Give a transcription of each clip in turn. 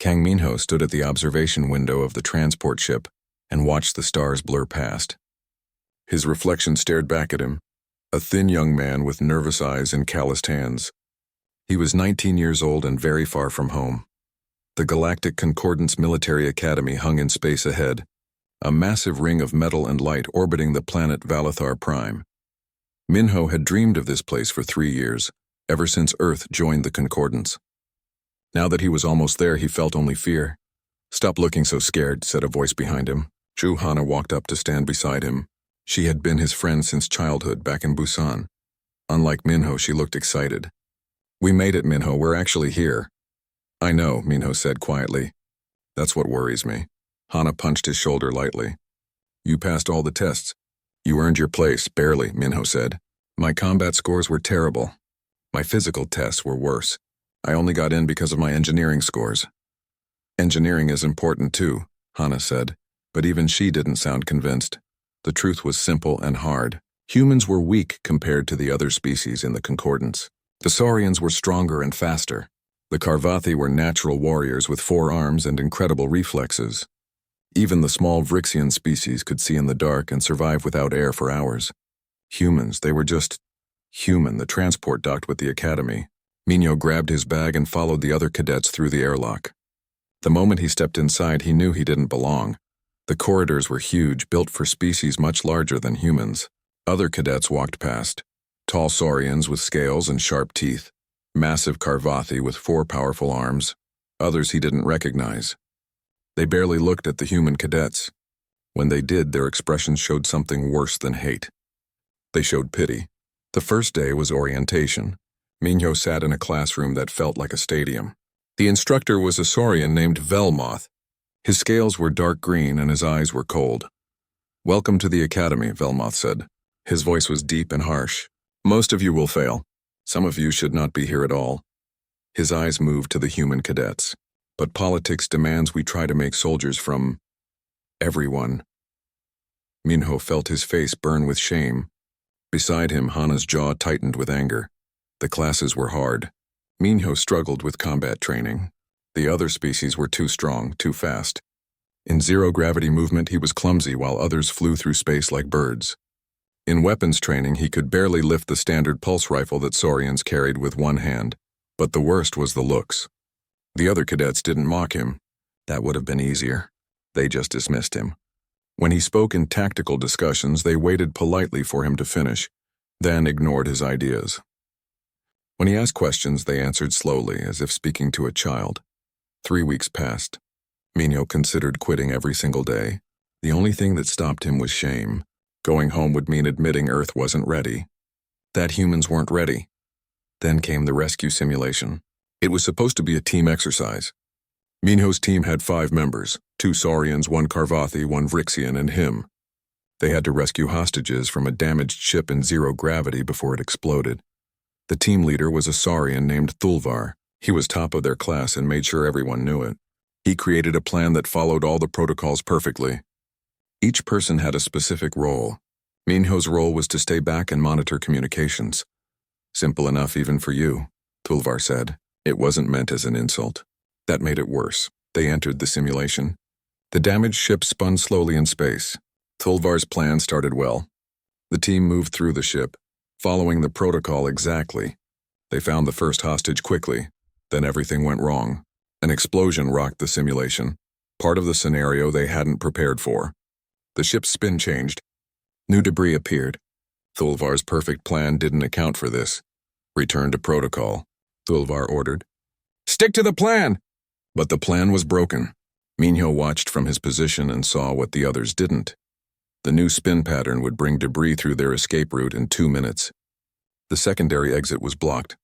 Kang Minho stood at the observation window of the transport ship and watched the stars blur past. His reflection stared back at him, a thin young man with nervous eyes and calloused hands. He was 19 years old and very far from home. The Galactic Concordance Military Academy hung in space ahead, a massive ring of metal and light orbiting the planet Valathar Prime. Minho had dreamed of this place for 3 years, ever since Earth joined the Concordance. Now that he was almost there, he felt only fear. "Stop looking so scared," said a voice behind him. Hana walked up to stand beside him. She had been his friend since childhood back in Busan. Unlike Minho, she looked excited. "We made it, Minho. We're actually here." "I know," Minho said quietly. "That's what worries me." Hana punched his shoulder lightly. "You passed all the tests. You earned your place, barely," Minho said. "My combat scores were terrible. My physical tests were worse. I only got in because of my engineering scores." "Engineering is important too," Hana said, but even she didn't sound convinced. The truth was simple and hard. Humans were weak compared to the other species in the Concordance. The Saurians were stronger and faster. The Karvathi were natural warriors with 4 arms and incredible reflexes. Even the small Vrixian species could see in the dark and survive without air for hours. Humans, they were just human. The transport docked with the academy. Minho grabbed his bag and followed the other cadets through the airlock. The moment he stepped inside, he knew he didn't belong. The corridors were huge, built for species much larger than humans. Other cadets walked past. Tall saurians with scales and sharp teeth. Massive Karvathi with 4 powerful arms. Others he didn't recognize. They barely looked at the human cadets. When they did, their expressions showed something worse than hate. They showed pity. The first day was orientation. Minho sat in a classroom that felt like a stadium. The instructor was a saurian named Velmoth. His scales were dark green and his eyes were cold. "Welcome to the academy," Velmoth said. His voice was deep and harsh. "Most of you will fail. Some of you should not be here at all." His eyes moved to the human cadets. "But politics demands we try to make soldiers from everyone." Minho felt his face burn with shame. Beside him, Hana's jaw tightened with anger. The classes were hard. Minho struggled with combat training. The other species were too strong, too fast. In zero-gravity movement, he was clumsy while others flew through space like birds. In weapons training, he could barely lift the standard pulse rifle that saurians carried with one hand. But the worst was the looks. The other cadets didn't mock him. That would have been easier. They just dismissed him. When he spoke in tactical discussions, they waited politely for him to finish, then ignored his ideas. When he asked questions, they answered slowly, as if speaking to a child. 3 weeks passed. Minho considered quitting every single day. The only thing that stopped him was shame. Going home would mean admitting Earth wasn't ready. That humans weren't ready. Then came the rescue simulation. It was supposed to be a team exercise. Minho's team had 5 members, 2 Saurians, 1 Karvathi, 1 Vrixian, and him. They had to rescue hostages from a damaged ship in zero gravity before it exploded. The team leader was a Saurian named Thulvar. He was top of their class and made sure everyone knew it. He created a plan that followed all the protocols perfectly. Each person had a specific role. Minho's role was to stay back and monitor communications. "Simple enough even for you," Thulvar said. It wasn't meant as an insult. That made it worse. They entered the simulation. The damaged ship spun slowly in space. Thulvar's plan started well. The team moved through the ship, following the protocol exactly. They found the first hostage quickly. Then everything went wrong. An explosion rocked the simulation, part of the scenario they hadn't prepared for. The ship's spin changed. New debris appeared. Thulvar's perfect plan didn't account for this. "Return to protocol," Thulvar ordered. "Stick to the plan!" But the plan was broken. Minho watched from his position and saw what the others didn't. The new spin pattern would bring debris through their escape route in 2 minutes. The secondary exit was blocked.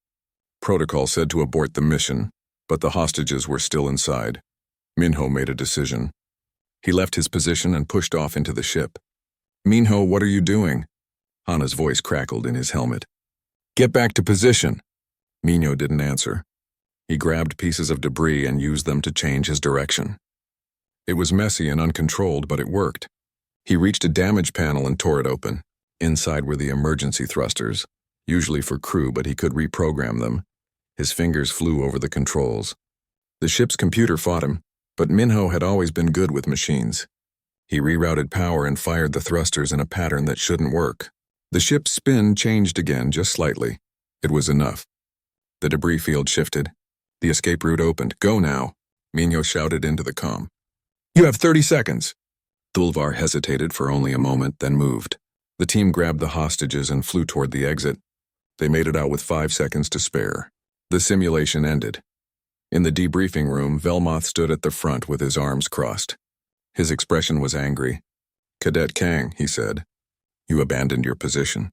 Protocol said to abort the mission, but the hostages were still inside. Minho made a decision. He left his position and pushed off into the ship. "Minho, what are you doing?" Hana's voice crackled in his helmet. "Get back to position." Minho didn't answer. He grabbed pieces of debris and used them to change his direction. It was messy and uncontrolled, but it worked. He reached a damage panel and tore it open. Inside were the emergency thrusters, usually for crew, but he could reprogram them. His fingers flew over the controls. The ship's computer fought him, but Minho had always been good with machines. He rerouted power and fired the thrusters in a pattern that shouldn't work. The ship's spin changed again just slightly. It was enough. The debris field shifted. The escape route opened. "Go now," Minho shouted into the comm. "You have 30 seconds. Thulvar hesitated for only a moment, then moved. The team grabbed the hostages and flew toward the exit. They made it out with 5 seconds to spare. The simulation ended. In the debriefing room, Velmoth stood at the front with his arms crossed. His expression was angry. "Cadet Kang," he said, "you abandoned your position.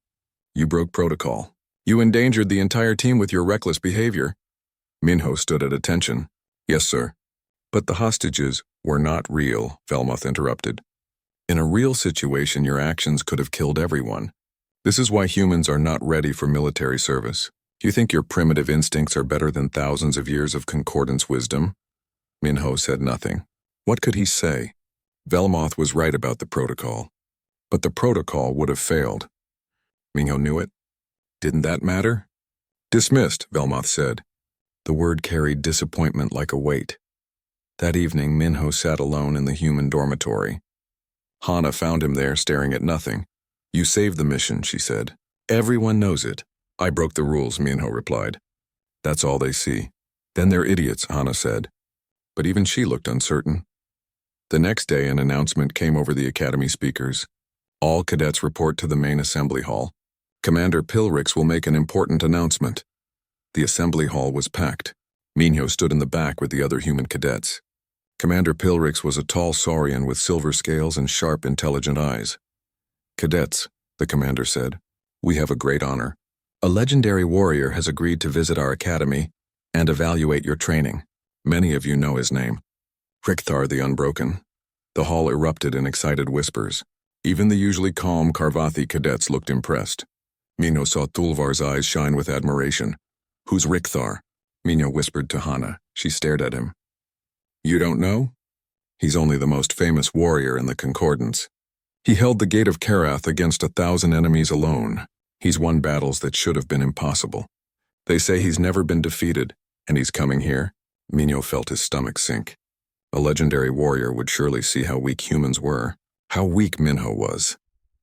You broke protocol. You endangered the entire team with your reckless behavior." Minho stood at attention. "Yes, sir." "But the hostages were not real," Velmoth interrupted. "In a real situation, your actions could have killed everyone. This is why humans are not ready for military service. Do you think your primitive instincts are better than thousands of years of concordance wisdom?" Minho said nothing. What could he say? Velmoth was right about the protocol. But the protocol would have failed. Minho knew it. Didn't that matter? "Dismissed," Velmoth said. The word carried disappointment like a weight. That evening, Minho sat alone in the human dormitory. Hana found him there staring at nothing. "You saved the mission," she said. "Everyone knows it." "I broke the rules," Minho replied. "That's all they see." "Then they're idiots," Hana said. But even she looked uncertain. The next day, an announcement came over the academy speakers. "All cadets report to the main assembly hall. Commander Pilrix will make an important announcement." The assembly hall was packed. Minho stood in the back with the other human cadets. Commander Pilrix was a tall saurian with silver scales and sharp, intelligent eyes. "Cadets," the commander said, "we have a great honor. A legendary warrior has agreed to visit our academy and evaluate your training. Many of you know his name. Rickthar the Unbroken." The hall erupted in excited whispers. Even the usually calm Karvathi cadets looked impressed. Minho saw Thulvar's eyes shine with admiration. "Who's Rickthar?" Minho whispered to Hana. She stared at him. "You don't know? He's only the most famous warrior in the Concordance. He held the Gate of Karath against 1,000 enemies alone. He's won battles that should have been impossible. They say he's never been defeated, and he's coming here." Minho felt his stomach sink. A legendary warrior would surely see how weak humans were. How weak Minho was.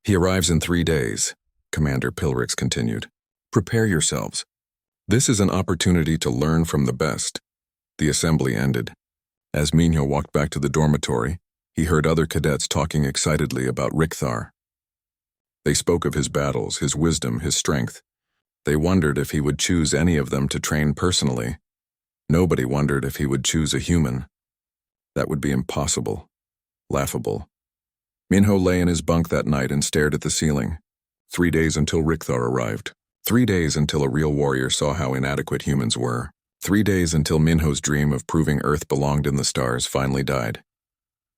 "He arrives in 3 days," Commander Pilrix continued. "Prepare yourselves. This is an opportunity to learn from the best." The assembly ended. As Minho walked back to the dormitory, he heard other cadets talking excitedly about Rickthar. They spoke of his battles, his wisdom, his strength. They wondered if he would choose any of them to train personally. Nobody wondered if he would choose a human. That would be impossible. Laughable. Minho lay in his bunk that night and stared at the ceiling. 3 days until Rickthar arrived. 3 days until a real warrior saw how inadequate humans were. 3 days until Minho's dream of proving Earth belonged in the stars finally died.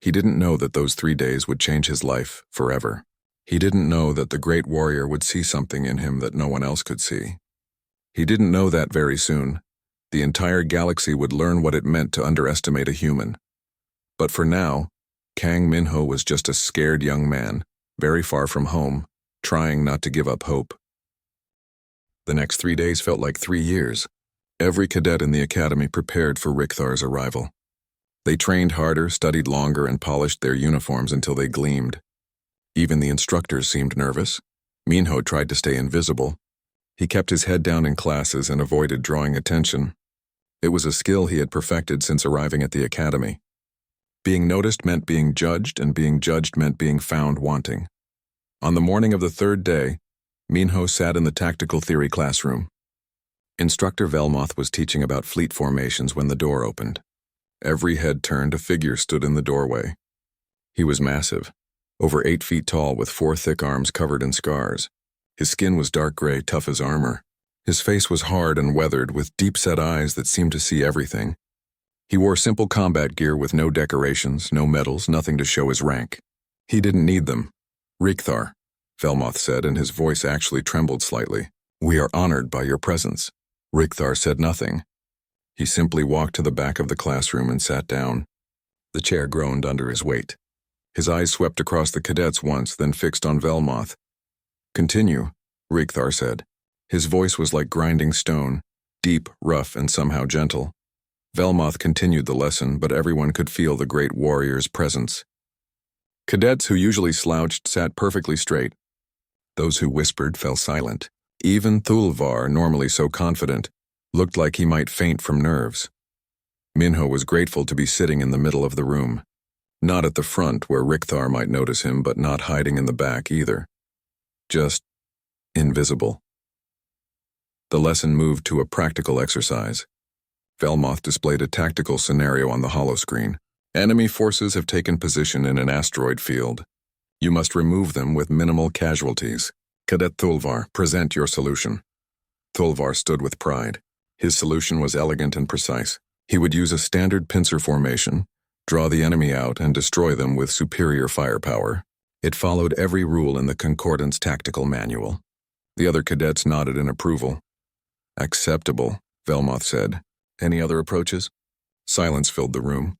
He didn't know that those 3 days would change his life forever. He didn't know that the great warrior would see something in him that no one else could see. He didn't know that very soon. The entire galaxy would learn what it meant to underestimate a human. But for now, Kang Minho was just a scared young man, very far from home, trying not to give up hope. The next 3 days felt like 3 years. Every cadet in the academy prepared for Rickthar's arrival. They trained harder, studied longer, and polished their uniforms until they gleamed. Even the instructors seemed nervous. Minho tried to stay invisible. He kept his head down in classes and avoided drawing attention. It was a skill he had perfected since arriving at the academy. Being noticed meant being judged, and being judged meant being found wanting. On the morning of the 3rd day, Minho sat in the tactical theory classroom. Instructor Velmoth was teaching about fleet formations when the door opened. Every head turned, a figure stood in the doorway. He was massive, over 8 feet tall with 4 thick arms covered in scars. His skin was dark gray, tough as armor. His face was hard and weathered, with deep-set eyes that seemed to see everything. He wore simple combat gear with no decorations, no medals, nothing to show his rank. He didn't need them. "Rickthar," Velmoth said, and his voice actually trembled slightly. "We are honored by your presence." Rickthar said nothing. He simply walked to the back of the classroom and sat down. The chair groaned under his weight. His eyes swept across the cadets once, then fixed on Velmoth. "Continue," Rickthar said. His voice was like grinding stone, deep, rough, and somehow gentle. Velmoth continued the lesson, but everyone could feel the great warrior's presence. Cadets who usually slouched sat perfectly straight. Those who whispered fell silent. Even Thulvar, normally so confident, looked like he might faint from nerves. Minho was grateful to be sitting in the middle of the room. Not at the front where Rickthar might notice him, but not hiding in the back either. Just invisible. The lesson moved to a practical exercise. Velmoth displayed a tactical scenario on the holoscreen. Enemy forces have taken position in an asteroid field. You must remove them with minimal casualties. Cadet Thulvar, present your solution. Thulvar stood with pride. His solution was elegant and precise. He would use a standard pincer formation, draw the enemy out, and destroy them with superior firepower. It followed every rule in the Concordance tactical manual. The other cadets nodded in approval. Acceptable, Velmoth said. Any other approaches? Silence filled the room.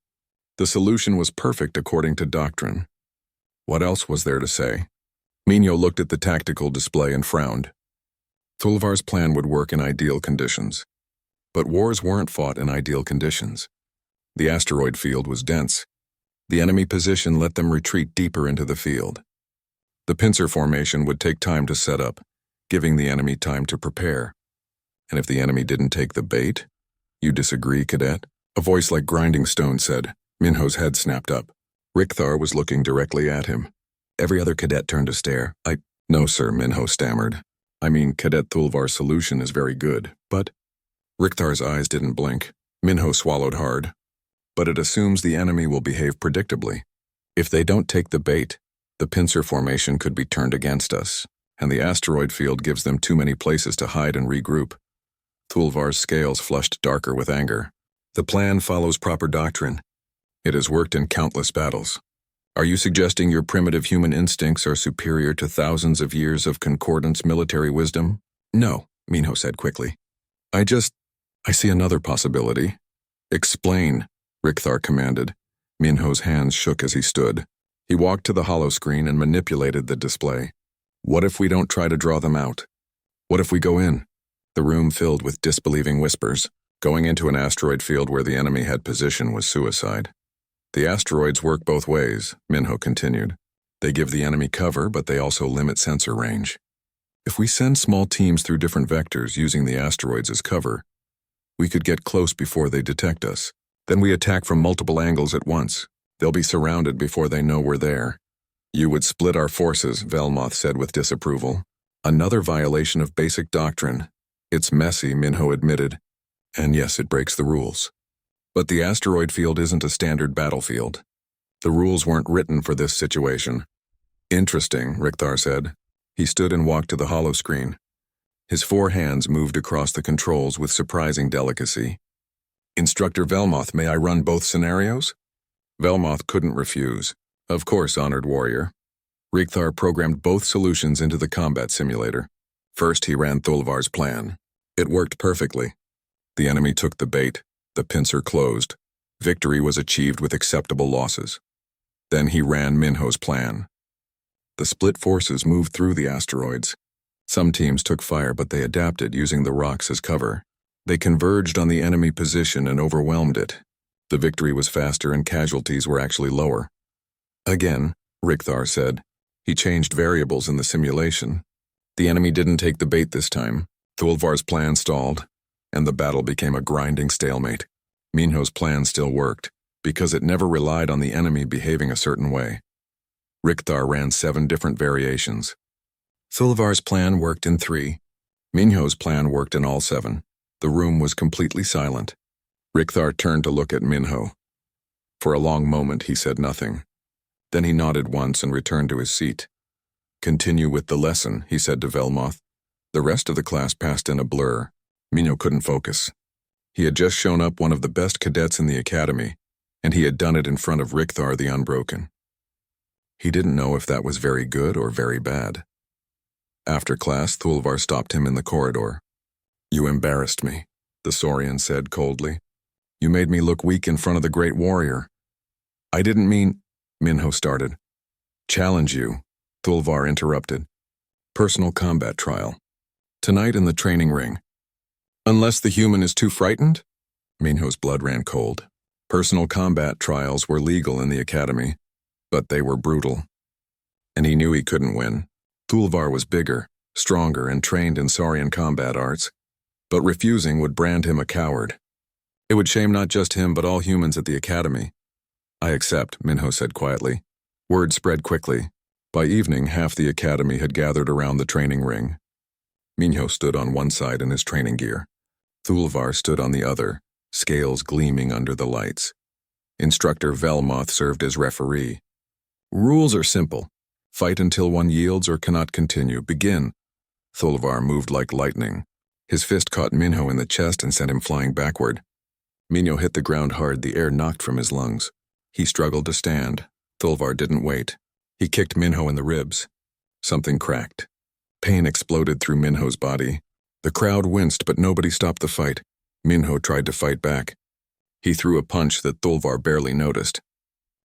The solution was perfect according to doctrine. What else was there to say? Minho looked at the tactical display and frowned. Thulvar's plan would work in ideal conditions. But wars weren't fought in ideal conditions. The asteroid field was dense. The enemy position let them retreat deeper into the field. The pincer formation would take time to set up, giving the enemy time to prepare. And if the enemy didn't take the bait? You disagree, cadet? A voice like grinding stone said. Minho's head snapped up. Rickthar was looking directly at him. Every other cadet turned to stare. No, sir, Minho stammered. I mean, Cadet Thulvar's solution is very good, but... Rickthar's eyes didn't blink. Minho swallowed hard. But it assumes the enemy will behave predictably. If they don't take the bait, the pincer formation could be turned against us, and the asteroid field gives them too many places to hide and regroup. Thulvar's scales flushed darker with anger. The plan follows proper doctrine. It has worked in countless battles. Are you suggesting your primitive human instincts are superior to thousands of years of Concordance military wisdom? No, Minho said quickly. I see another possibility. Explain, Rickthar commanded. Minho's hands shook as he stood. He walked to the holoscreen and manipulated the display. What if we don't try to draw them out? What if we go in? The room filled with disbelieving whispers. Going into an asteroid field where the enemy had position was suicide. The asteroids work both ways, Minho continued. They give the enemy cover, but they also limit sensor range. If we send small teams through different vectors using the asteroids as cover, we could get close before they detect us. Then we attack from multiple angles at once. They'll be surrounded before they know we're there. You would split our forces, Velmoth said with disapproval. Another violation of basic doctrine. It's messy, Minho admitted. And yes, it breaks the rules. But the asteroid field isn't a standard battlefield. The rules weren't written for this situation. Interesting, Rickthar said. He stood and walked to the holoscreen. His 4 hands moved across the controls with surprising delicacy. Instructor Velmoth, may I run both scenarios? Velmoth couldn't refuse. Of course, honored warrior. Rickthar programmed both solutions into the combat simulator. First, he ran Thulvar's plan. It worked perfectly. The enemy took the bait. The pincer closed. Victory was achieved with acceptable losses. Then he ran Minho's plan. The split forces moved through the asteroids. Some teams took fire, but they adapted, using the rocks as cover. They converged on the enemy position and overwhelmed it. The victory was faster and casualties were actually lower. Again, Rickthar said. He changed variables in the simulation. The enemy didn't take the bait this time. Thulvar's plan stalled, and the battle became a grinding stalemate. Minho's plan still worked, because it never relied on the enemy behaving a certain way. Rickthar ran 7 different variations. Thulvar's plan worked in 3. Minho's plan worked in all 7. The room was completely silent. Rickthar turned to look at Minho. For a long moment he said nothing. Then he nodded once and returned to his seat. Continue with the lesson, he said to Velmoth. The rest of the class passed in a blur. Minho couldn't focus. He had just shown up one of the best cadets in the academy, and he had done it in front of Rickthar the Unbroken. He didn't know if that was very good or very bad. After class, Thulvar stopped him in the corridor. You embarrassed me, the Saurian said coldly. You made me look weak in front of the great warrior. I didn't mean, Minho started. Challenge you, Thulvar interrupted. Personal combat trial. Tonight in the training ring. Unless the human is too frightened? Minho's blood ran cold. Personal combat trials were legal in the academy, but they were brutal. And he knew he couldn't win. Thulvar was bigger, stronger, and trained in Saurian combat arts, but refusing would brand him a coward. It would shame not just him but all humans at the academy. I accept, Minho said quietly. Word spread quickly. By evening, half the academy had gathered around the training ring. Minho stood on one side in his training gear. Thulvar stood on the other, scales gleaming under the lights. Instructor Velmoth served as referee. Rules are simple. Fight until one yields or cannot continue. Begin. Thulvar moved like lightning. His fist caught Minho in the chest and sent him flying backward. Minho hit the ground hard, the air knocked from his lungs. He struggled to stand. Thulvar didn't wait. He kicked Minho in the ribs. Something cracked. Pain exploded through Minho's body. The crowd winced, but nobody stopped the fight. Minho tried to fight back. He threw a punch that Thulvar barely noticed.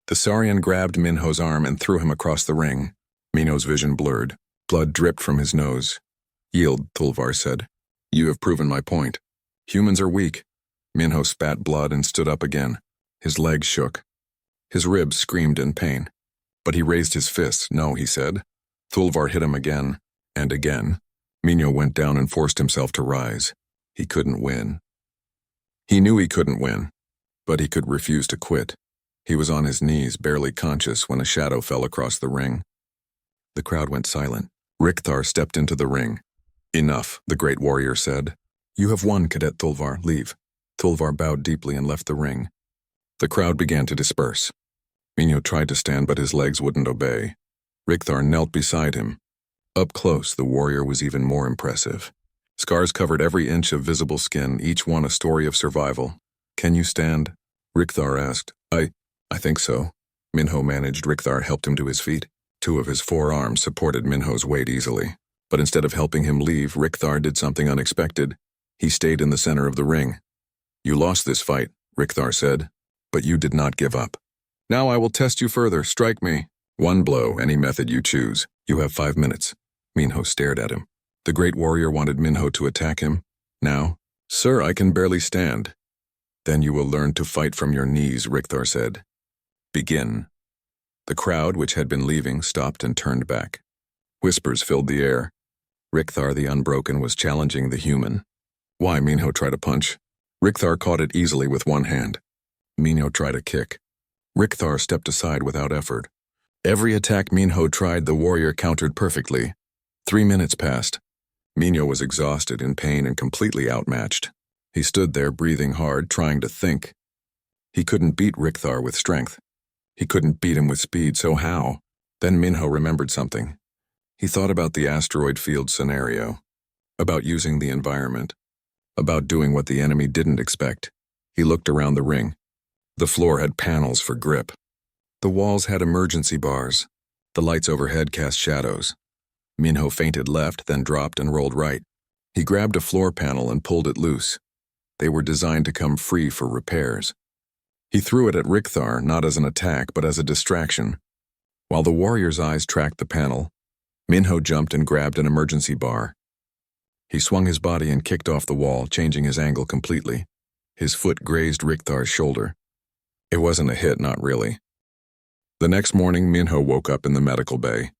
The Saurian grabbed Minho's arm and threw him across the ring. Minho's vision blurred. Blood dripped from his nose. Yield, Thulvar said. You have proven my point. Humans are weak. Minho spat blood and stood up again. His legs shook. His ribs screamed in pain. But he raised his fists. No, he said. Thulvar hit him again, and again. Minho went down and forced himself to rise. He couldn't win. He knew he couldn't win, but he could refuse to quit. He was on his knees, barely conscious, when a shadow fell across the ring. The crowd went silent. Rickthar stepped into the ring. Enough, the great warrior said. You have won, Cadet Thulvar. Leave. Thulvar bowed deeply and left the ring. The crowd began to disperse. Minho tried to stand, but his legs wouldn't obey. Rickthar knelt beside him. Up close, the warrior was even more impressive. Scars covered every inch of visible skin, each one a story of survival. Can you stand? Rickthar asked. I think so. Minho managed. Rickthar helped him to his feet. Two of his forearms supported Minho's weight easily. But instead of helping him leave, Rickthar did something unexpected. He stayed in the center of the ring. You lost this fight, Rickthar said, but you did not give up. Now I will test you further. Strike me. One blow, any method you choose. You have 5 minutes. Minho stared at him. The great warrior wanted Minho to attack him. Now? Sir, I can barely stand. Then you will learn to fight from your knees, Rickthar said. Begin. The crowd, which had been leaving, stopped and turned back. Whispers filled the air. Rickthar the Unbroken was challenging the human. Why? Minho tried a punch. Rickthar caught it easily with one hand. Minho tried a kick. Rickthar stepped aside without effort. Every attack Minho tried, the warrior countered perfectly. 3 minutes passed. Minho was exhausted, in pain, and completely outmatched. He stood there, breathing hard, trying to think. He couldn't beat Rickthar with strength. He couldn't beat him with speed, so how? Then Minho remembered something. He thought about the asteroid field scenario, about using the environment, about doing what the enemy didn't expect. He looked around the ring. The floor had panels for grip. The walls had emergency bars. The lights overhead cast shadows. Minho feinted left, then dropped and rolled right. He grabbed a floor panel and pulled it loose. They were designed to come free for repairs. He threw it at Rickthar, not as an attack, but as a distraction. While the warrior's eyes tracked the panel, Minho jumped and grabbed an emergency bar. He swung his body and kicked off the wall, changing his angle completely. His foot grazed Rickthar's shoulder. It wasn't a hit, not really. The next morning, Minho woke up in the medical bay.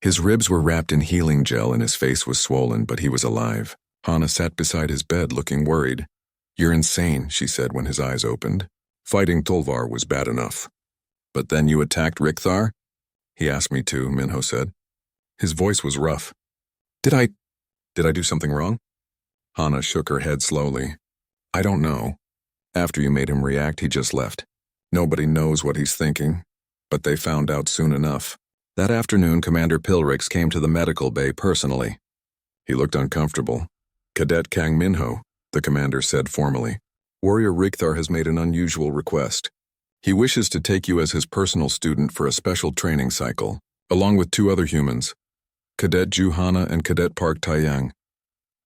His ribs were wrapped in healing gel and his face was swollen, but he was alive. Hana sat beside his bed, looking worried. You're insane, she said when his eyes opened. Fighting Thulvar was bad enough. But then you attacked Rickthar? He asked me to, Minho said. His voice was rough. Did I do something wrong? Hana shook her head slowly. I don't know. After you made him react, he just left. Nobody knows what he's thinking, but they found out soon enough. That afternoon, Commander Pilrix came to the medical bay personally. He looked uncomfortable. Cadet Kang Minho, the commander said formally. Warrior Rickthar has made an unusual request. He wishes to take you as his personal student for a special training cycle, along with 2 other humans, Cadet Ju Hana and Cadet Park Taeyang.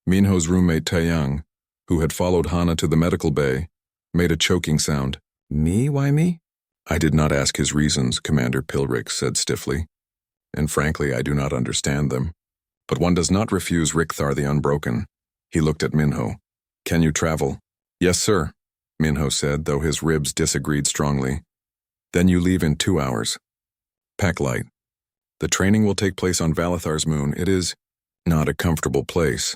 Minho's roommate Taeyang, who had followed Hana to the medical bay, made a choking sound. Me? Why me? I did not ask his reasons, Commander Pilrix said stiffly. And frankly, I do not understand them. But one does not refuse Rickthar the Unbroken. He looked at Minho. Can you travel? Yes, sir. Minho said, though his ribs disagreed strongly. Then you leave in 2 hours. Pack light. The training will take place on Valathar's moon. It is not a comfortable place.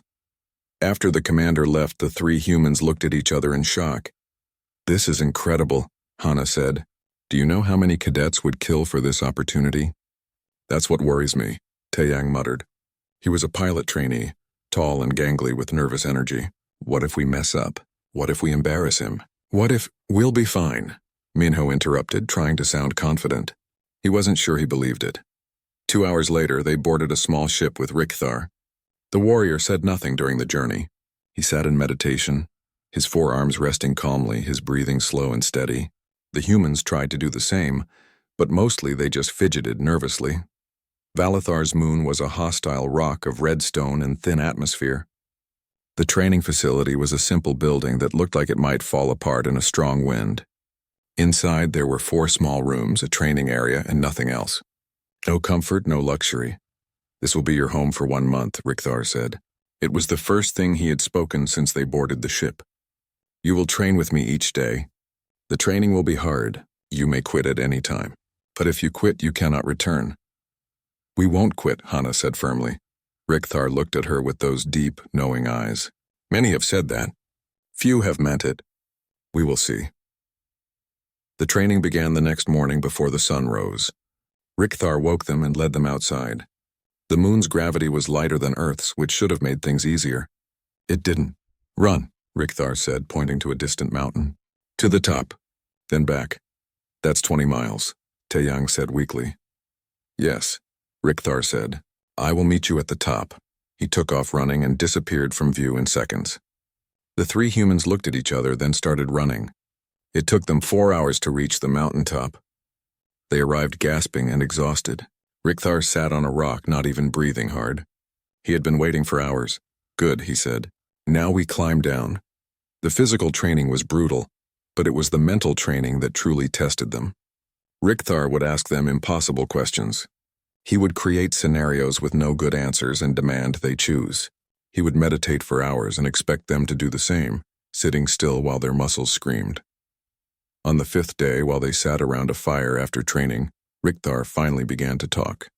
After the commander left, the 3 humans looked at each other in shock. This is incredible, Hana said. Do you know how many cadets would kill for this opportunity? That's what worries me, Taeyang muttered. He was a pilot trainee, tall and gangly with nervous energy. What if we mess up? What if we embarrass him? What if— We'll be fine, Minho interrupted, trying to sound confident. He wasn't sure he believed it. 2 hours later, they boarded a small ship with Rikthar. The warrior said nothing during the journey. He sat in meditation, his forearms resting calmly, his breathing slow and steady. The humans tried to do the same, but mostly they just fidgeted nervously. Valathar's moon was a hostile rock of red stone and thin atmosphere. The training facility was a simple building that looked like it might fall apart in a strong wind. Inside there were 4 small rooms, a training area, and nothing else. No comfort, no luxury. This will be your home for 1 month, Rikthar said. It was the first thing he had spoken since they boarded the ship. You will train with me each day. The training will be hard. You may quit at any time. But if you quit, you cannot return. We won't quit, Hana said firmly. Rikthar looked at her with those deep, knowing eyes. Many have said that. Few have meant it. We will see. The training began the next morning before the sun rose. Rikthar woke them and led them outside. The moon's gravity was lighter than Earth's, which should have made things easier. It didn't. Run, Rikthar said, pointing to a distant mountain. To the top, then back. That's 20 miles, Taeyang said weakly. Yes, Rikthar said. I will meet you at the top. He took off running and disappeared from view in seconds. The 3 humans looked at each other, then started running. It took them 4 hours to reach the mountaintop. They arrived gasping and exhausted. Rikthar sat on a rock, not even breathing hard. He had been waiting for hours. Good, he said. Now we climb down. The physical training was brutal, but it was the mental training that truly tested them. Rikthar would ask them impossible questions. He would create scenarios with no good answers and demand they choose. He would meditate for hours and expect them to do the same, sitting still while their muscles screamed. On the 5th day, while they sat around a fire after training, Rikthar finally began to talk.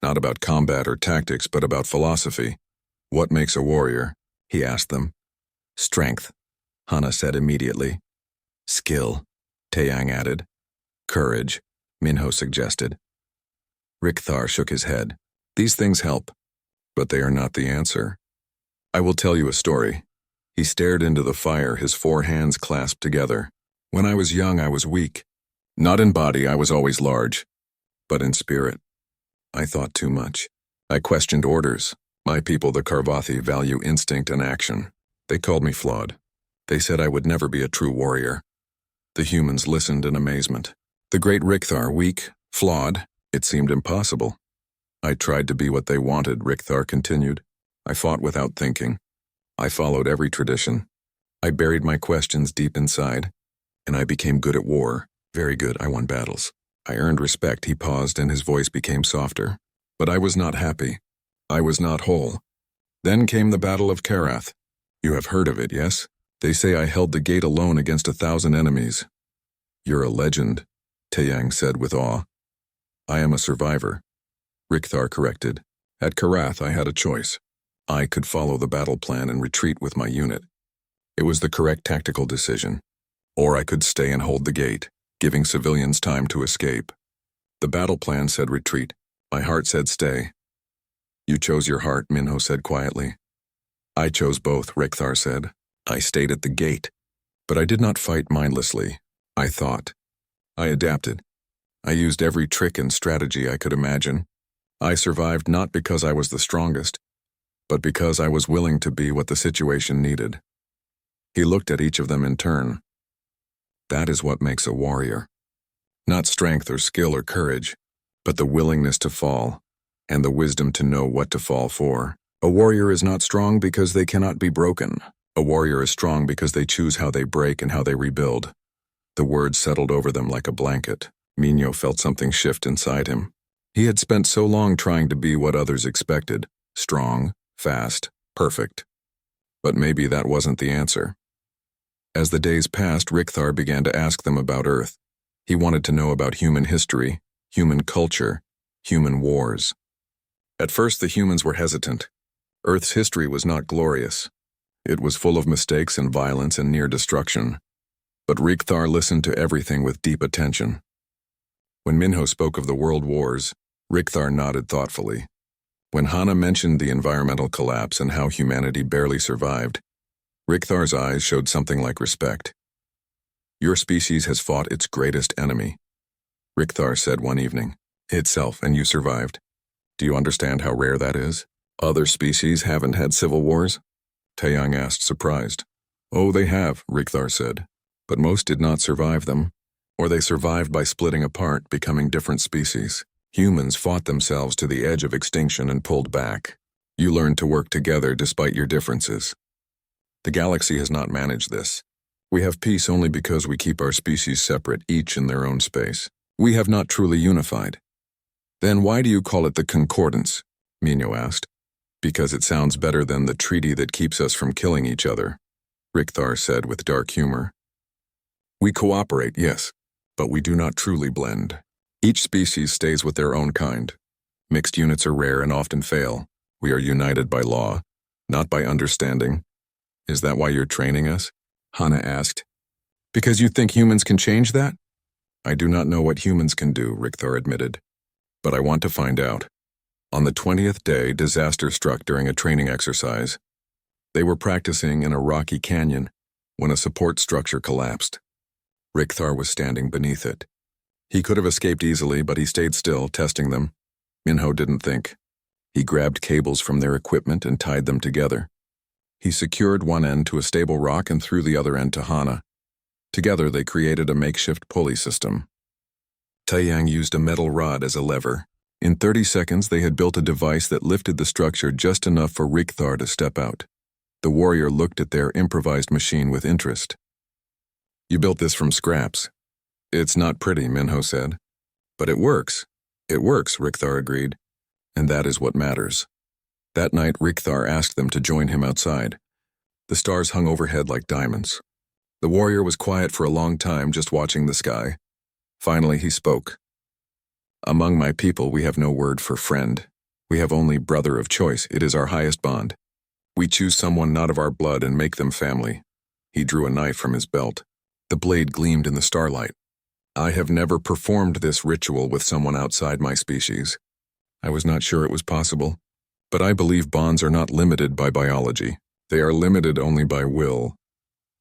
Not about combat or tactics, but about philosophy. What makes a warrior? He asked them. Strength, Hana said immediately. Skill, Taeyang added. Courage, Minho suggested. Rikthar shook his head. These things help, but they are not the answer. I will tell you a story. He stared into the fire, his 4 hands clasped together. When I was young, I was weak. Not in body, I was always large, but in spirit. I thought too much. I questioned orders. My people, the Karvathi, value instinct and action. They called me flawed. They said I would never be a true warrior. The humans listened in amazement. The great Rikthar, weak, flawed, it seemed impossible. I tried to be what they wanted, Rikthar continued. I fought without thinking. I followed every tradition. I buried my questions deep inside, and I became good at war. Very good, I won battles. I earned respect. He paused and his voice became softer. But I was not happy. I was not whole. Then came the Battle of Karath. You have heard of it, yes? They say I held the gate alone against 1,000 enemies. You're a legend, Taeyang said with awe. I am a survivor, Rikthar corrected. At Karath, I had a choice. I could follow the battle plan and retreat with my unit. It was the correct tactical decision. Or I could stay and hold the gate, giving civilians time to escape. The battle plan said retreat. My heart said stay. You chose your heart, Minho said quietly. I chose both, Rikthar said. I stayed at the gate. But I did not fight mindlessly. I thought. I adapted. I used every trick and strategy I could imagine. I survived not because I was the strongest, but because I was willing to be what the situation needed. He looked at each of them in turn. That is what makes a warrior. Not strength or skill or courage, but the willingness to fall, and the wisdom to know what to fall for. A warrior is not strong because they cannot be broken. A warrior is strong because they choose how they break and how they rebuild. The words settled over them like a blanket. Minho felt something shift inside him. He had spent so long trying to be what others expected. Strong, fast, perfect. But maybe that wasn't the answer. As the days passed, Rickthar began to ask them about Earth. He wanted to know about human history, human culture, human wars. At first, the humans were hesitant. Earth's history was not glorious. It was full of mistakes and violence and near destruction. But Rickthar listened to everything with deep attention. When Minho spoke of the world wars, Rickthar nodded thoughtfully. When Hana mentioned the environmental collapse and how humanity barely survived, Rickthar's eyes showed something like respect. "Your species has fought its greatest enemy," Rickthar said one evening. "Itself, and you survived. Do you understand how rare that is? Other species haven't had civil wars?" Taeyang asked, surprised. "Oh, they have," Rickthar said. "But most did not survive them, or they survived by splitting apart, becoming different species. Humans fought themselves to the edge of extinction and pulled back. You learned to work together despite your differences. The galaxy has not managed this. We have peace only because we keep our species separate, each in their own space. We have not truly unified." "Then why do you call it the Concordance?" Minho asked. "Because it sounds better than the treaty that keeps us from killing each other," Rickthar said with dark humor. "We cooperate, yes, but we do not truly blend. Each species stays with their own kind. Mixed units are rare and often fail. We are united by law, not by understanding." "Is that why you're training us?" Hana asked. "Because you think humans can change that?" "I do not know what humans can do," Rickthar admitted. "But I want to find out." On the 20th day, disaster struck during a training exercise. They were practicing in a rocky canyon when a support structure collapsed. Rickthar was standing beneath it. He could have escaped easily, but he stayed still, testing them. Minho didn't think. He grabbed cables from their equipment and tied them together. He secured one end to a stable rock and threw the other end to Hana. Together they created a makeshift pulley system. Taeyang used a metal rod as a lever. In 30 seconds they had built a device that lifted the structure just enough for Rickthar to step out. The warrior looked at their improvised machine with interest. "You built this from scraps." "It's not pretty," Minho said. "But it works." "It works," Rickthar agreed. "And that is what matters." That night, Rickthar asked them to join him outside. The stars hung overhead like diamonds. The warrior was quiet for a long time, just watching the sky. Finally, he spoke. "Among my people, we have no word for friend. We have only brother of choice. It is our highest bond. We choose someone not of our blood and make them family." He drew a knife from his belt. The blade gleamed in the starlight. "I have never performed this ritual with someone outside my species. I was not sure it was possible. But I believe bonds are not limited by biology. They are limited only by will."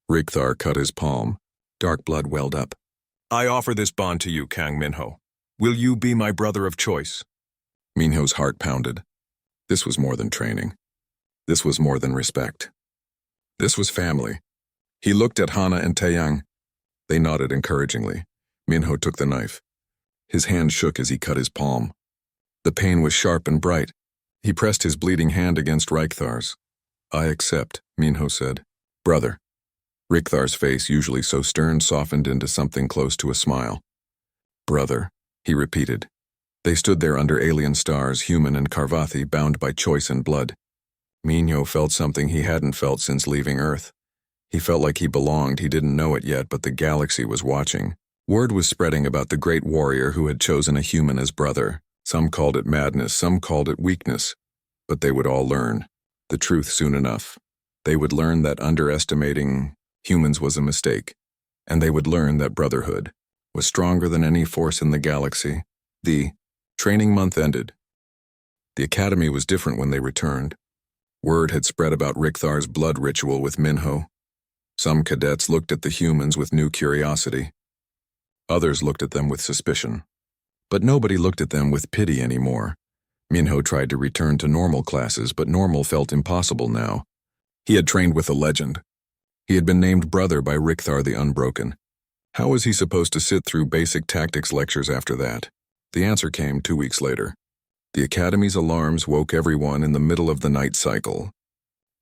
Rickthar cut his palm. Dark blood welled up. "I offer this bond to you, Kang Minho. Will you be my brother of choice?" Minho's heart pounded. This was more than training. This was more than respect. This was family. He looked at Hana and Taeyang. They nodded encouragingly. Minho took the knife. His hand shook as he cut his palm. The pain was sharp and bright. He pressed his bleeding hand against Rickthar's. "I accept," Minho said. "Brother." Rickthar's face, usually so stern, softened into something close to a smile. "Brother," he repeated. They stood there under alien stars, human and Karvathi, bound by choice and blood. Minho felt something he hadn't felt since leaving Earth. He felt like he belonged. He didn't know it yet, but the galaxy was watching. Word was spreading about the great warrior who had chosen a human as brother. Some called it madness, some called it weakness. But they would all learn the truth soon enough. They would learn that underestimating humans was a mistake. And they would learn that brotherhood was stronger than any force in the galaxy. The training month ended. The academy was different when they returned. Word had spread about Rickthar's blood ritual with Minho. Some cadets looked at the humans with new curiosity. Others looked at them with suspicion. But nobody looked at them with pity anymore. Minho tried to return to normal classes, but normal felt impossible now. He had trained with a legend. He had been named brother by Rickthar the Unbroken. How was he supposed to sit through basic tactics lectures after that? The answer came 2 weeks later. The academy's alarms woke everyone in the middle of the night cycle.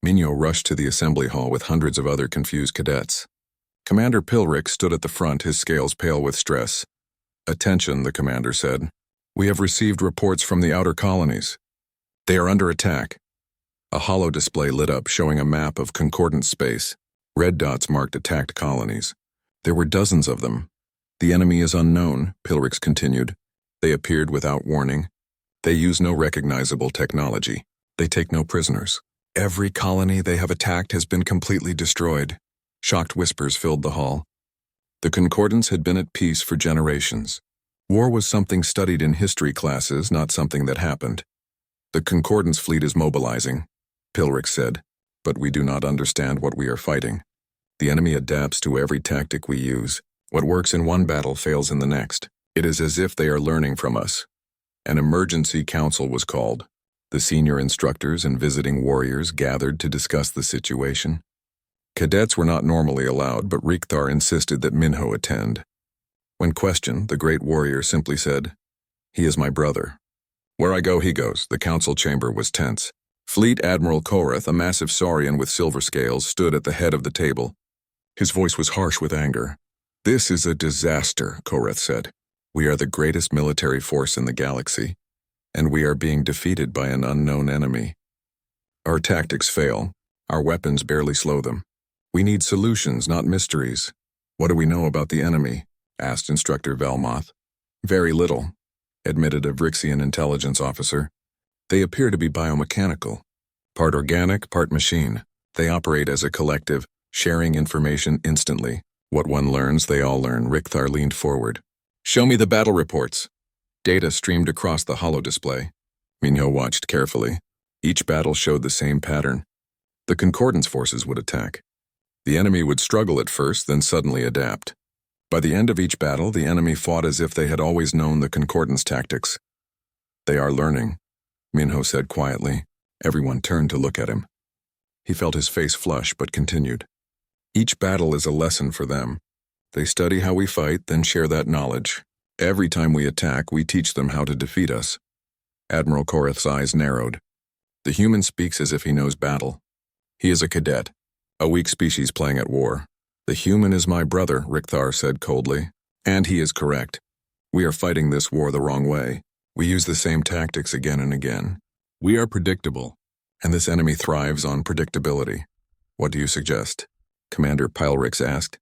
Minho rushed to the assembly hall with hundreds of other confused cadets. Commander Pilrick stood at the front, his scales pale with stress. "Attention," the commander said. "We have received reports from the outer colonies. They are under attack." A holo display lit up, showing a map of concordant space. Red dots marked attacked colonies. There were dozens of them. The enemy is unknown, Pilrix continued. They appeared without warning. They use no recognizable technology. They take no prisoners. Every colony they have attacked has been completely destroyed. Shocked whispers filled the hall. The Concordance had been at peace for generations. War was something studied in history classes, not something that happened. The Concordance fleet is mobilizing, Pilrix said, but we do not understand what we are fighting. The enemy adapts to every tactic we use. What works in one battle fails in the next. It is as if they are learning from us. An emergency council was called. The senior instructors and visiting warriors gathered to discuss the situation. Cadets were not normally allowed, but Rikhtar insisted that Minho attend. When questioned, the great warrior simply said, "He is my brother." "Where I go, he goes." The council chamber was tense. Fleet Admiral Korath, a massive saurian with silver scales, stood at the head of the table. His voice was harsh with anger. "This is a disaster," Korath said. "We are the greatest military force in the galaxy, and we are being defeated by an unknown enemy. Our tactics fail. Our weapons barely slow them. We need solutions, not mysteries." "What do we know about the enemy?" asked Instructor Velmoth. "Very little," admitted a Vrixian intelligence officer. "They appear to be biomechanical, part organic, part machine. They operate as a collective, sharing information instantly. What one learns, they all learn." Rikhtar leaned forward. "Show me the battle reports." Data streamed across the holodisplay. Minho watched carefully. Each battle showed the same pattern. The Concordance forces would attack. The enemy would struggle at first, then suddenly adapt. By the end of each battle, the enemy fought as if they had always known the Concordance tactics. "They are learning," Minho said quietly. Everyone turned to look at him. He felt his face flush, but continued. "Each battle is a lesson for them. They study how we fight, then share that knowledge. Every time we attack, we teach them how to defeat us." Admiral Korath's eyes narrowed. "The human speaks as if he knows battle. He is a cadet, a weak species playing at war." "The human is my brother," Rikhtar said coldly. "And he is correct. We are fighting this war the wrong way. We use the same tactics again and again. We are predictable, and this enemy thrives on predictability." "What do you suggest?" Commander Pilrix asked.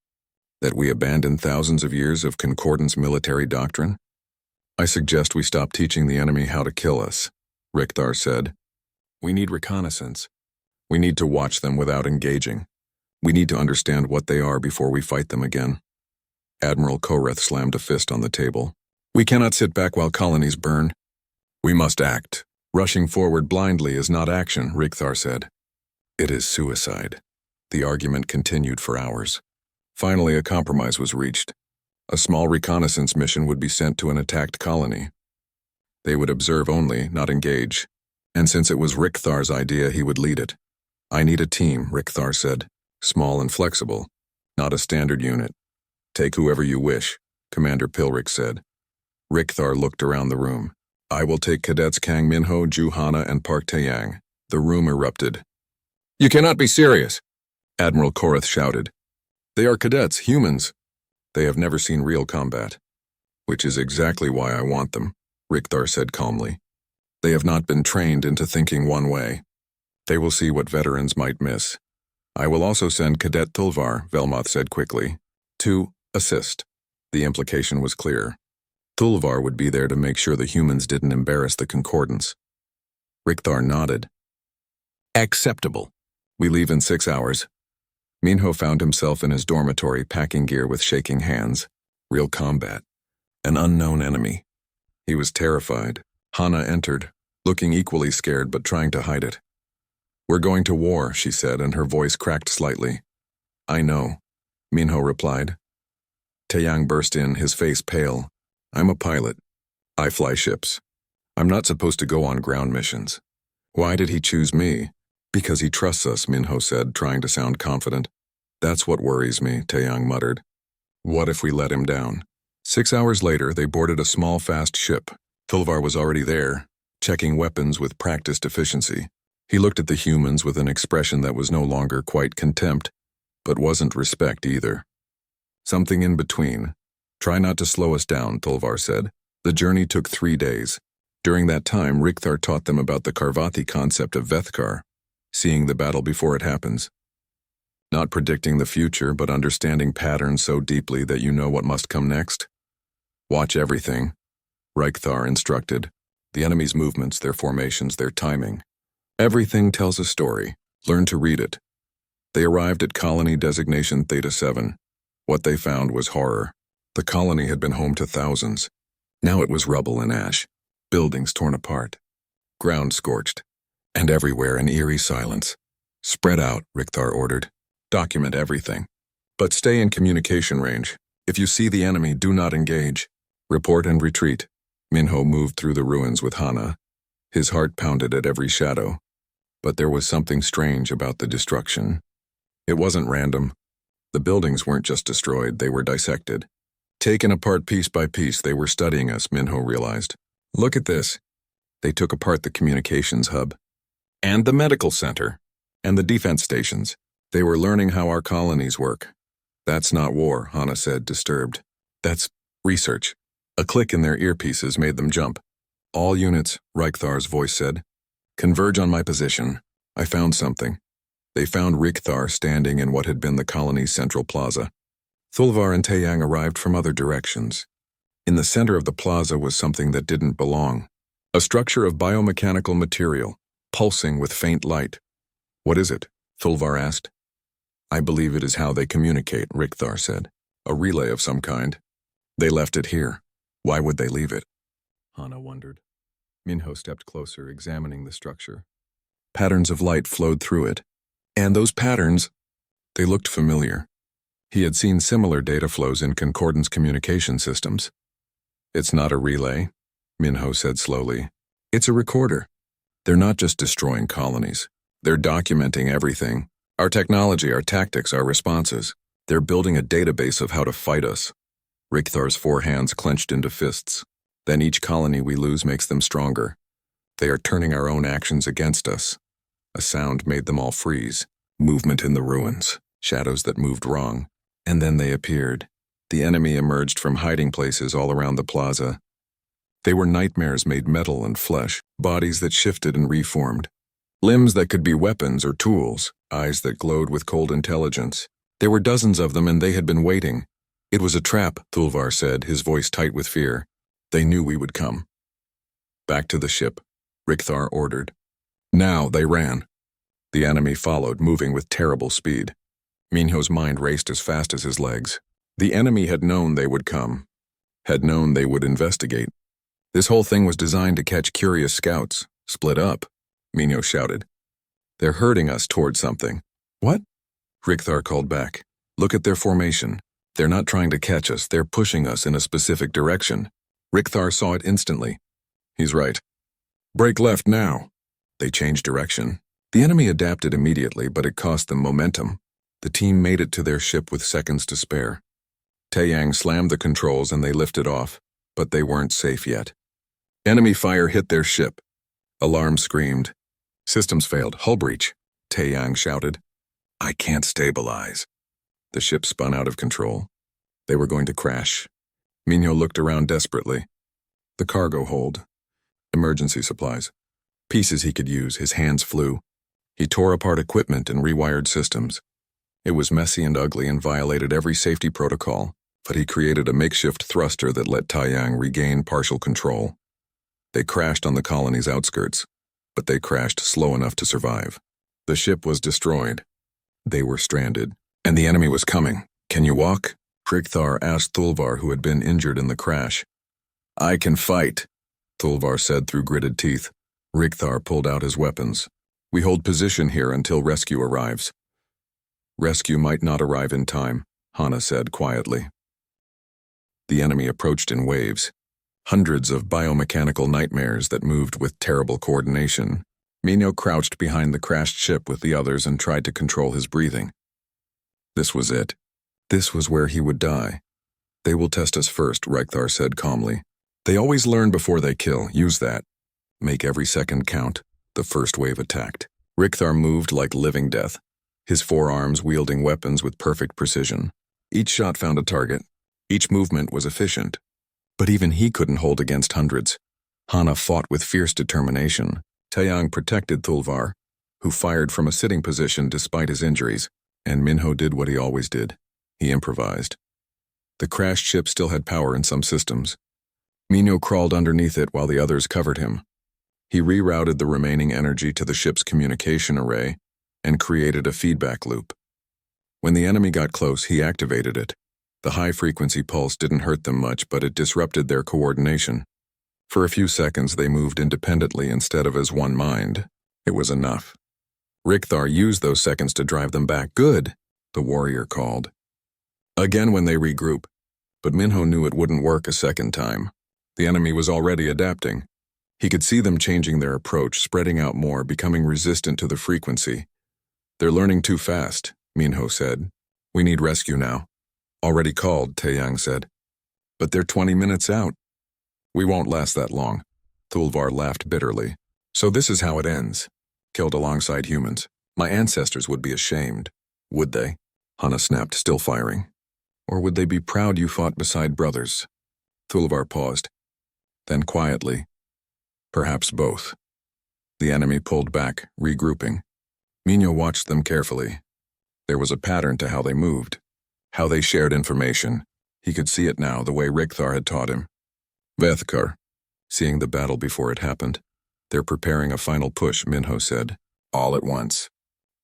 "That we abandon thousands of years of Concordance military doctrine?" "I suggest we stop teaching the enemy how to kill us," Rikhtar said. "We need reconnaissance. We need to watch them without engaging. We need to understand what they are before we fight them again." Admiral Korath slammed a fist on the table. "We cannot sit back while colonies burn. We must act. Rushing forward blindly is not action," Rikhtar said. "It is suicide." The argument continued for hours. Finally, a compromise was reached. A small reconnaissance mission would be sent to an attacked colony. They would observe only, not engage. And since it was Rikhtar's idea, he would lead it. "I need a team," Rikhtar said. "Small and flexible, not a standard unit." "Take whoever you wish," Commander Pilrix said. Rikhtar looked around the room. "I will take Cadets Kang Minho, Juhana, and Park Taeyang." The room erupted. "You cannot be serious," Admiral Korath shouted. "They are cadets, humans. They have never seen real combat." "Which is exactly why I want them," Rikhtar said calmly. "They have not been trained into thinking one way. They will see what veterans might miss." "I will also send Cadet Tulvar," Velmoth said quickly, "to assist." The implication was clear. Tulvar would be there to make sure the humans didn't embarrass the Concordance. Rikhtar nodded. "Acceptable. We leave in 6 hours." Minho found himself in his dormitory packing gear with shaking hands. Real combat. An unknown enemy. He was terrified. Hana entered, looking equally scared but trying to hide it. "We're going to war," she said, and her voice cracked slightly. "I know," Minho replied. Taeyang burst in, his face pale. "I'm a pilot. I fly ships. I'm not supposed to go on ground missions." "Why did he choose me?" "Because he trusts us," Minho said, trying to sound confident. "That's what worries me," Taeyang muttered. "What if we let him down?" 6 hours later, they boarded a small, fast ship. Tulvar was already there, checking weapons with practiced efficiency. He looked at the humans with an expression that was no longer quite contempt, but wasn't respect either. "Something in between. Try not to slow us down," Tulvar said. The journey took 3 days. During that time, Rikhtar taught them about the Karvathi concept of Vethkar, seeing the battle before it happens. Not predicting the future, but understanding patterns so deeply that you know what must come next? Watch everything, Reichthar instructed. The enemy's movements, their formations, their timing. Everything tells a story. Learn to read it. They arrived at colony designation Theta 7. What they found was horror. The colony had been home to thousands. Now it was rubble and ash, buildings torn apart, ground scorched, and everywhere an eerie silence. Spread out, Reichthar ordered. Document everything. But stay in communication range. If you see the enemy, do not engage. Report and retreat. Minho moved through the ruins with Hana. His heart pounded at every shadow. But there was something strange about the destruction. It wasn't random. The buildings weren't just destroyed, they were dissected. Taken apart piece by piece, they were studying us, Minho realized. Look at this. They took apart the communications hub. And the medical center. And the defense stations. They were learning how our colonies work. That's not war, Hana said, disturbed. That's research. A click in their earpieces made them jump. All units, Reichthar's voice said. Converge on my position. I found something. They found Reichthar standing in what had been the colony's central plaza. Thulvar and Taeyang arrived from other directions. In the center of the plaza was something that didn't belong. A structure of biomechanical material, pulsing with faint light. What is it? Thulvar asked. I believe it is how they communicate, Reichthar said. A relay of some kind. They left it here. Why would they leave it? Hana wondered. Minho stepped closer, examining the structure. Patterns of light flowed through it. And those patterns, they looked familiar. He had seen similar data flows in Concordance communication systems. It's not a relay, Minho said slowly. It's a recorder. They're not just destroying colonies. They're documenting everything. Our technology, our tactics, our responses. They're building a database of how to fight us. Reichthar's 4 hands clenched into fists. Then each colony we lose makes them stronger. They are turning our own actions against us. A sound made them all freeze. Movement in the ruins. Shadows that moved wrong. And then they appeared. The enemy emerged from hiding places all around the plaza. They were nightmares made metal and flesh, bodies that shifted and reformed. Limbs that could be weapons or tools, eyes that glowed with cold intelligence. There were dozens of them and they had been waiting. It was a trap, Thulvar said, his voice tight with fear. They knew we would come. Back to the ship, Reichthar ordered. Now they ran. The enemy followed, moving with terrible speed. Minho's mind raced as fast as his legs. The enemy had known they would come. Had known they would investigate. This whole thing was designed to catch curious scouts. Split up, Minho shouted. They're herding us toward something. What? Reichthar called back. Look at their formation. They're not trying to catch us, they're pushing us in a specific direction. Reichthar saw it instantly. He's right. Break left now. They changed direction. The enemy adapted immediately, but it cost them momentum. The team made it to their ship with seconds to spare. Taeyang slammed the controls and they lifted off, but they weren't safe yet. Enemy fire hit their ship. Alarm screamed. Systems failed. Hull breach, Taeyang shouted. I can't stabilize. The ship spun out of control. They were going to crash. Minho looked around desperately. The cargo hold. Emergency supplies. Pieces he could use, his hands flew. He tore apart equipment and rewired systems. It was messy and ugly and violated every safety protocol, but he created a makeshift thruster that let Taeyang regain partial control. They crashed on the colony's outskirts, but they crashed slow enough to survive. The ship was destroyed. They were stranded, and the enemy was coming. Can you walk? Reichthar asked Thulvar, who had been injured in the crash. I can fight, Thulvar said through gritted teeth. Reichthar pulled out his weapons. We hold position here until rescue arrives. Rescue might not arrive in time, Hana said quietly. The enemy approached in waves. Hundreds of biomechanical nightmares that moved with terrible coordination. Minho crouched behind the crashed ship with the others and tried to control his breathing. This was it. This was where he would die. They will test us first, Reichthar said calmly. They always learn before they kill. Use that. Make every second count. The first wave attacked. Reichthar moved like living death, his forearms wielding weapons with perfect precision. Each shot found a target. Each movement was efficient. But even he couldn't hold against hundreds. Hana fought with fierce determination. Taeyang protected Thulvar, who fired from a sitting position despite his injuries. And Minho did what he always did. He improvised. The crashed ship still had power in some systems. Minho crawled underneath it while the others covered him. He rerouted the remaining energy to the ship's communication array and created a feedback loop. When the enemy got close, he activated it. The high-frequency pulse didn't hurt them much, but it disrupted their coordination. For a few seconds, they moved independently instead of as one mind. It was enough. Rickthar used those seconds to drive them back. Good, the warrior called. Again when they regroup, but Minho knew it wouldn't work a second time. The enemy was already adapting. He could see them changing their approach, spreading out more, becoming resistant to the frequency. They're learning too fast, Minho said. We need rescue now. Already called, Taeyang said. But they're 20 minutes out. We won't last that long. Thulvar laughed bitterly. So this is how it ends. Killed alongside humans. My ancestors would be ashamed. Would they? Hana snapped, still firing. Or would they be proud you fought beside brothers? Thulvar paused. Then quietly, perhaps both. The enemy pulled back, regrouping. Minho watched them carefully. There was a pattern to how they moved, how they shared information. He could see it now, the way Rickthar had taught him. Vethkar, seeing the battle before it happened. They're preparing a final push, Minho said. All at once.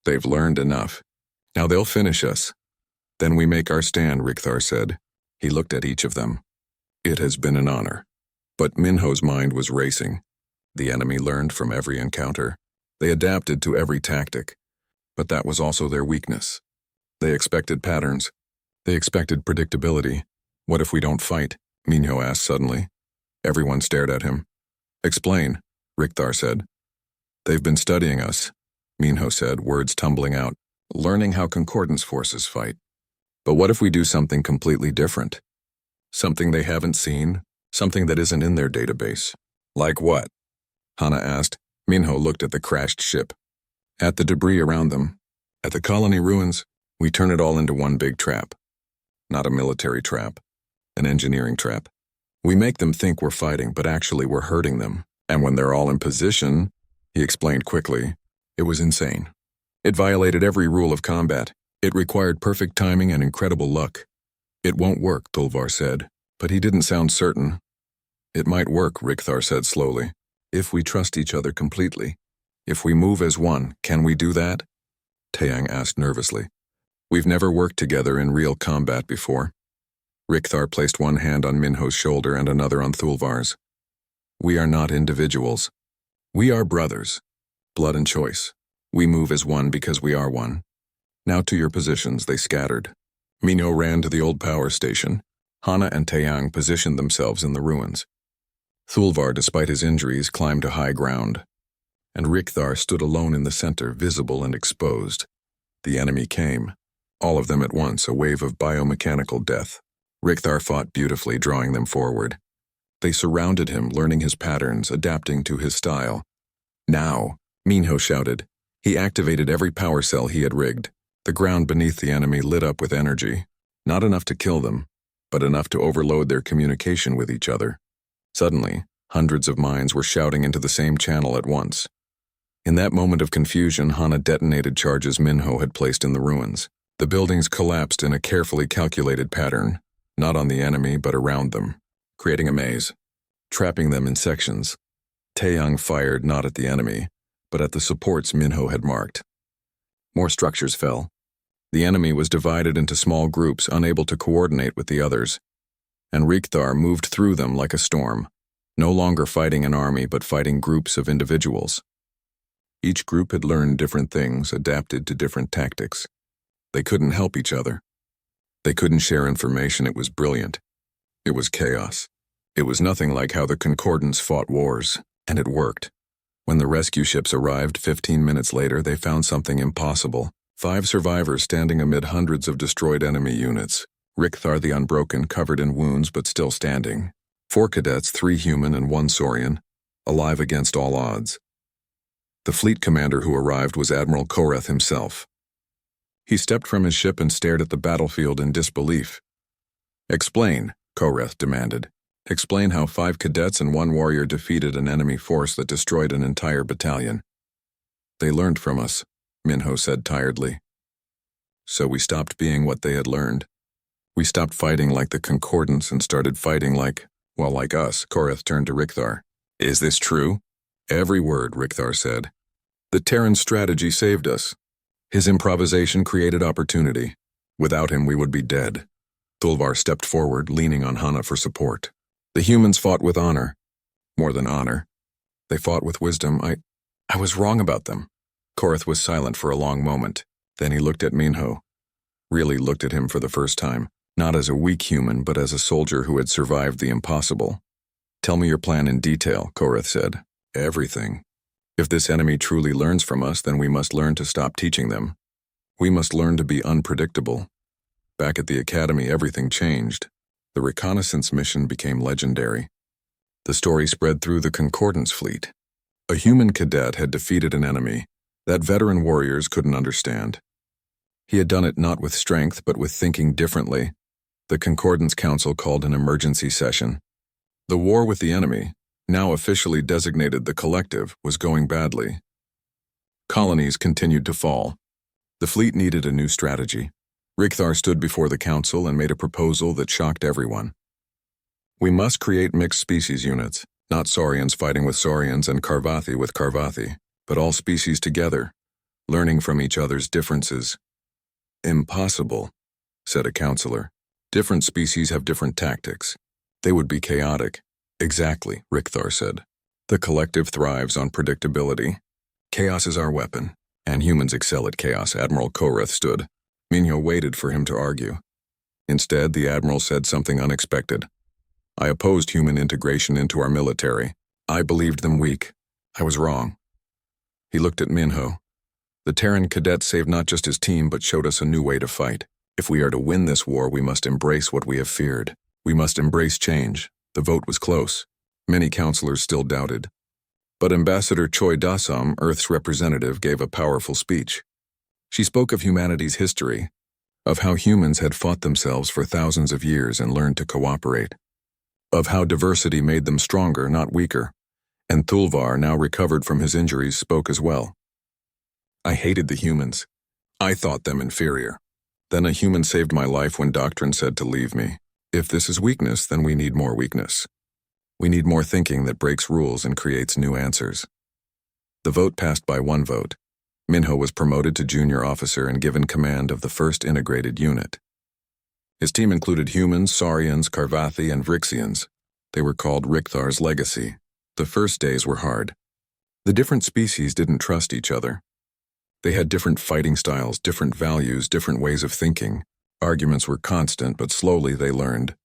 They've learned enough. Now they'll finish us. Then we make our stand, Rickthar said. He looked at each of them. It has been an honor. But Minho's mind was racing. The enemy learned from every encounter. They adapted to every tactic. But that was also their weakness. They expected patterns. They expected predictability. What if we don't fight? Minho asked suddenly. Everyone stared at him. Explain, Rickthar said. They've been studying us, Minho said, words tumbling out, learning how concordance forces fight. But what if we do something completely different? Something they haven't seen, something that isn't in their database. Like what? Hana asked. Minho looked at the crashed ship. At the debris around them. At the colony ruins, we turn it all into one big trap. Not a military trap. An engineering trap. We make them think we're fighting, but actually we're hurting them. And when they're all in position, he explained quickly, it was insane. It violated every rule of combat. It required perfect timing and incredible luck. It won't work, Thulvar said, but he didn't sound certain. It might work, Rickthar said slowly, if we trust each other completely. If we move as one, can we do that? Taeyang asked nervously. We've never worked together in real combat before. Rickthar placed one hand on Minho's shoulder and another on Thulvar's. We are not individuals. We are brothers. Blood and choice. We move as one because we are one. Now to your positions, they scattered. Minho ran to the old power station. Hana and Taeyang positioned themselves in the ruins. Thulvar, despite his injuries, climbed to high ground. And Rickthar stood alone in the center, visible and exposed. The enemy came. All of them at once, a wave of biomechanical death. Rickthar fought beautifully, drawing them forward. They surrounded him, learning his patterns, adapting to his style. Now, Minho shouted. He activated every power cell he had rigged. The ground beneath the enemy lit up with energy. Not enough to kill them, but enough to overload their communication with each other. Suddenly, hundreds of minds were shouting into the same channel at once. In that moment of confusion, Hana detonated charges Minho had placed in the ruins. The buildings collapsed in a carefully calculated pattern, not on the enemy but around them, creating a maze, trapping them in sections. Taeyang fired not at the enemy, but at the supports Minho had marked. More structures fell. The enemy was divided into small groups, unable to coordinate with the others, and Rickthar moved through them like a storm, no longer fighting an army but fighting groups of individuals. Each group had learned different things, adapted to different tactics. They couldn't help each other. They couldn't share information. It was brilliant. It was chaos. It was nothing like how the Concordants fought wars, and it worked. When the rescue ships arrived 15 minutes later, they found something impossible. 5 survivors standing amid hundreds of destroyed enemy units. Rickthar the Unbroken, covered in wounds but still standing. 4 cadets, 3 human and 1 Saurian, alive against all odds. The fleet commander who arrived was Admiral Koreth himself. He stepped from his ship and stared at the battlefield in disbelief. Explain, Koreth demanded. Explain how 5 cadets and 1 warrior defeated an enemy force that destroyed an entire battalion. They learned from us, Minho said tiredly. So we stopped being what they had learned. We stopped fighting like the Concordance and started fighting like us. Koreth turned to Rikthar. Is this true? Every word, Rikthar said. The Terran strategy saved us. His improvisation created opportunity. Without him, we would be dead. Thulvar stepped forward, leaning on Hana for support. The humans fought with honor. More than honor. They fought with wisdom. I was wrong about them. Koreth was silent for a long moment. Then he looked at Minho. Really looked at him for the first time. Not as a weak human, but as a soldier who had survived the impossible. Tell me your plan in detail, Koreth said. Everything. If this enemy truly learns from us, then we must learn to stop teaching them. We must learn to be unpredictable. Back at the academy, everything changed. The reconnaissance mission became legendary. The story spread through the Concordance fleet. A human cadet had defeated an enemy that veteran warriors couldn't understand. He had done it not with strength, but with thinking differently. The Concordance Council called an emergency session. The war with the enemy, now officially designated the Collective, was going badly. Colonies continued to fall. The fleet needed a new strategy. Rikthar stood before the council and made a proposal that shocked everyone. We must create mixed species units, not Saurians fighting with Saurians and Karvathi with Karvathi, but all species together, learning from each other's differences. Impossible, said a counselor. Different species have different tactics. They would be chaotic. Exactly, Rikthar said. The Collective thrives on predictability. Chaos is our weapon, and humans excel at chaos. Admiral Koreth stood. Minho waited for him to argue. Instead, the Admiral said something unexpected. I opposed human integration into our military. I believed them weak. I was wrong. He looked at Minho. The Terran cadet saved not just his team, but showed us a new way to fight. If we are to win this war, we must embrace what we have feared. We must embrace change. The vote was close. Many counselors still doubted. But Ambassador Choi Dasam, Earth's representative, gave a powerful speech. She spoke of humanity's history, of how humans had fought themselves for thousands of years and learned to cooperate, of how diversity made them stronger, not weaker. And Thulvar, now recovered from his injuries, spoke as well. I hated the humans. I thought them inferior. Then a human saved my life when Doctrine said to leave me. If this is weakness, then we need more weakness. We need more thinking that breaks rules and creates new answers. The vote passed by one vote. Minho was promoted to junior officer and given command of the first integrated unit. His team included humans, Saurians, Karvathi, and Vrixians. They were called Rikthar's Legacy. The first days were hard. The different species didn't trust each other. They had different fighting styles, different values, different ways of thinking. Arguments were constant, but slowly they learned.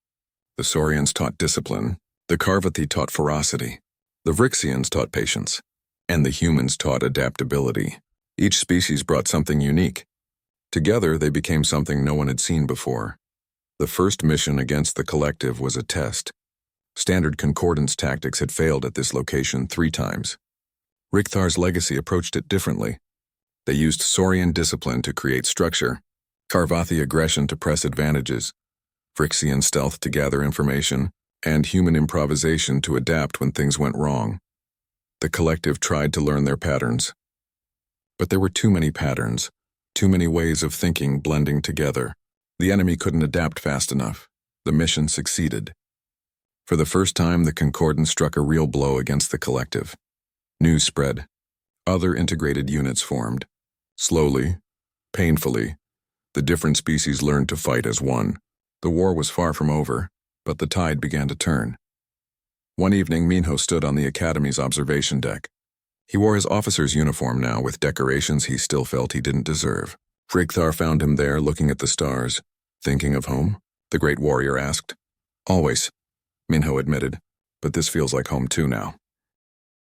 The Saurians taught discipline. The Karvathi taught ferocity. The Vrixians taught patience. And the humans taught adaptability. Each species brought something unique. Together, they became something no one had seen before. The first mission against the Collective was a test. Standard Concordance tactics had failed at this location 3 times. Rikthar's Legacy approached it differently. They used Saurian discipline to create structure, Karvathi aggression to press advantages, Vrixian stealth to gather information, and human improvisation to adapt when things went wrong. The Collective tried to learn their patterns. But there were too many patterns, too many ways of thinking blending together. The enemy couldn't adapt fast enough. The mission succeeded. For the first time, the Concordance struck a real blow against the Collective. News spread. Other integrated units formed. Slowly, painfully, the different species learned to fight as one. The war was far from over, but the tide began to turn. One evening, Minho stood on the Academy's observation deck. He wore his officer's uniform now, with decorations he still felt he didn't deserve. Rikthar found him there, looking at the stars. Thinking of home? The great warrior asked. Always, Minho admitted, but this feels like home too now.